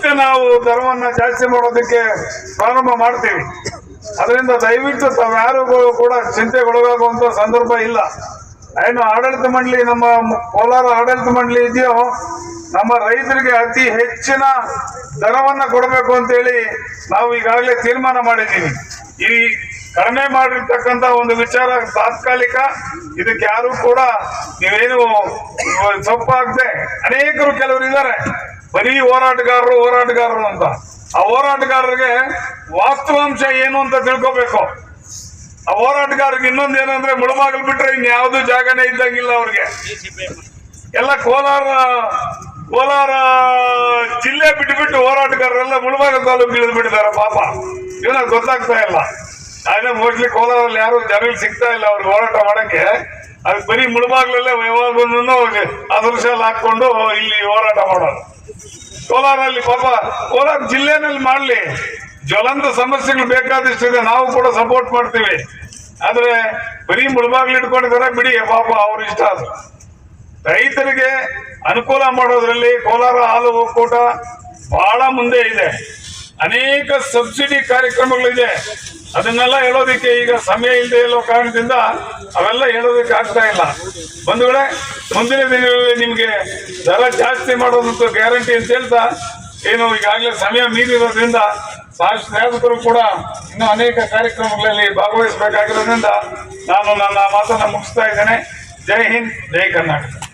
ಮತ್ತೆ ನಾವು ದರವನ್ನ ಜಾಸ್ತಿ ಮಾಡೋದಕ್ಕೆ ಪ್ರಾರಂಭ ಮಾಡ್ತೀವಿ. ಅದರಿಂದ ದಯವಿಟ್ಟು ತಾವ್ಯಾರು ಕೂಡ ಚಿಂತೆಗೊಳಗಾಗುವಂತ ಸಂದರ್ಭ ಇಲ್ಲ. ಏನು ಆಡಳಿತ ಮಂಡಳಿ, ನಮ್ಮ ಕೋಲಾರ ಆಡಳಿತ ಮಂಡಳಿ ಇದೆಯೋ, ನಮ್ಮ ರೈತರಿಗೆ ಅತಿ ಹೆಚ್ಚಿನ ದರವನ್ನ ಕೊಡಬೇಕು ಅಂತೇಳಿ ನಾವು ಈಗಾಗಲೇ ತೀರ್ಮಾನ ಮಾಡಿದ್ದೀವಿ. ಈ ಕಡಿಮೆ ಮಾಡಿರ್ತಕ್ಕಂಥ ಒಂದು ವಿಚಾರ ತಾತ್ಕಾಲಿಕ, ಇದಕ್ಕೆ ಯಾರು ಕೂಡ ನೀವೇನು ಸೊಪ್ಪಾಗದೆ, ಅನೇಕರು ಕೆಲವರು ಇದ್ದಾರೆ ಬರೀ ಹೋರಾಟಗಾರರು ಅಂತ. ಆ ಹೋರಾಟಗಾರರಿಗೆ ವಾಸ್ತವಾಂಶ ಏನು ಅಂತ ತಿಳ್ಕೋಬೇಕು. ಆ ಹೋರಾಟಗಾರರಿಗೆ ಇನ್ನೊಂದು ಏನಂದ್ರೆ ಮುಳುಬಾಗಿಲು ಬಿಟ್ರೆ ಇನ್ಯಾವುದು ಜಾಗನೇ ಇದ್ದಂಗಿಲ್ಲ ಅವ್ರಿಗೆ. ಎಲ್ಲ ಕೋಲಾರ ಜಿಲ್ಲೆ ಬಿಟ್ಟು ಹೋರಾಟಗಾರರೆಲ್ಲ ಮುಳುಬಾಗಿಲು ತಾಲೂಕು ಇಳಿದು ಬಿಟ್ಟಿದ್ದಾರೆ ಪಾಪ. ಇವನ ಗೊತ್ತಾಗ್ತಾ ಇಲ್ಲ. ಆದ್ರೆ ಮೋಸ್ಟ್ಲಿ ಕೋಲಾರಲ್ಲಿ ಯಾರು ಜನಗಳು ಸಿಗ್ತಾ ಇಲ್ಲ ಅವ್ರಿಗೆ ಹೋರಾಟ ಮಾಡಕ್ಕೆ. ಅದಕ್ಕೆ ಬರೀ ಮುಳುಬಾಗ್ಲಲ್ಲೇ ಯಾವಾಗೂ ಅದೃಶ್ಯ ಹಾಕೊಂಡು ಇಲ್ಲಿ ಹೋರಾಟ ಮಾಡೋದು. ಕೋಲಾರಲ್ಲಿ ಪಾಪ ಕೋಲಾರ ಜಿಲ್ಲೆನಲ್ಲಿ ಮಾಡ್ಲಿ, ಜ್ವಲಂತ ಸಮಸ್ಯೆಗಳು ಬೇಕಾದಷ್ಟಿದೆ, ನಾವು ಕೂಡ ಸಪೋರ್ಟ್ ಮಾಡ್ತೀವಿ. ಆದ್ರೆ ಬರೀ ಮುಳುಬಾಗ್ಲು ಇಟ್ಕೊಂಡಿದ್ದಾರೆ, ಬಿಡಿ ಪಾಪ ಅವ್ರ ಇಷ್ಟ. ಅದು ರೈತರಿಗೆ ಅನುಕೂಲ ಮಾಡೋದ್ರಲ್ಲಿ ಕೋಲಾರ ಹಾಲು ಒಕ್ಕೂಟ ಬಹಳ ಮುಂದೆ ಇದೆ. ಅನೇಕ ಸಬ್ಸಿಡಿ ಕಾರ್ಯಕ್ರಮಗಳಿದೆ. ಅದನ್ನೆಲ್ಲ ಹೇಳೋದಕ್ಕೆ ಈಗ ಸಮಯ ಇಲ್ಲದೆ ಇರೋ ಕಾರಣದಿಂದ ಅವೆಲ್ಲ ಹೇಳೋದಕ್ಕೆ ಆಗ್ತಾ ಇಲ್ಲ. ಬಂಧುಗಳೇ, ಮುಂದಿನ ದಿನಗಳಲ್ಲಿ ನಿಮ್ಗೆ ದರ ಜಾಸ್ತಿ ಮಾಡೋದಂತೂ ಗ್ಯಾರಂಟಿ ಅಂತ ಹೇಳ್ತಾ, ಏನು ಈಗಾಗಲೇ ಸಮಯ ಮೀರಿರೋದ್ರಿಂದ ಶಾಸಕರು ಕೂಡ ಇನ್ನೂ ಅನೇಕ ಕಾರ್ಯಕ್ರಮಗಳಲ್ಲಿ ಭಾಗವಹಿಸಬೇಕಾಗಿರೋದ್ರಿಂದ ನಾನು ನನ್ನ ಮಾತನ್ನ ಮುಗಿಸ್ತಾ ಇದ್ದೇನೆ. ಜೈ ಹಿಂದ್, ಜೈ ಕರ್ನಾಟಕ.